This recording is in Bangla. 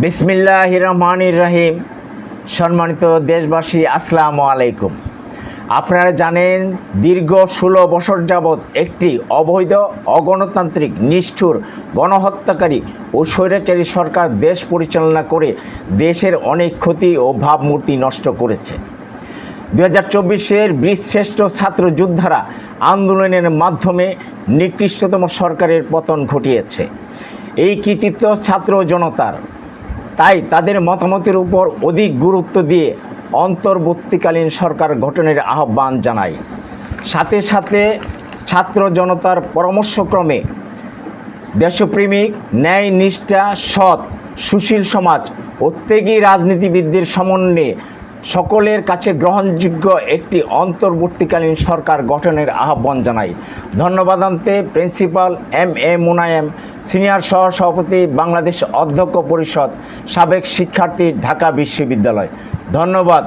বিসমিল্লাহির রহমানির রহিম। সম্মানিত দেশবাসী, আসসালামু আলাইকুম। আপনারা জানেন, দীর্ঘ 16 বছর যাবৎ একটি অবৈধ, অগণতান্ত্রিক, নিষ্ঠুর, গণহত্যাকারী ও স্বৈরাচারী সরকার দেশ পরিচালনা করে দেশের অনেক ক্ষতি ও ভাবমূর্তি নষ্ট করেছে। 2024-এর বীরশ্রেষ্ঠ ছাত্র যোদ্ধারা আন্দোলনের মাধ্যমে নিকৃষ্টতম সরকারের পতন ঘটিয়েছে। এই কৃতিত্ব ছাত্র জনতার। তাই তাদের মতামতের উপর অধিক গুরুত্ব দিয়ে অন্তর্বর্তীকালীন সরকার গঠনের আহ্বান জানাই। সাথে সাথে ছাত্র জনতার পরামর্শক্রমে দেশপ্রেমিক, ন্যায় নিষ্ঠা, সৎ, সুশীল সমাজ ও ত্যাগী রাজনীতিবিদদের সমন্বয়ে সকলের কাছে গ্রহণযোগ্য একটি অন্তর্বর্তীকালীন সরকার গঠনের আহ্বান জানাই। ধন্যবাদান্তে প্রিন্সিপাল এম.এ. মুনায়েম, সিনিয়র সহসভাপতি, বাংলাদেশ অধ্যক্ষ পরিষদ, সাবেক শিক্ষার্থী, ঢাকা বিশ্ববিদ্যালয়। ধন্যবাদ।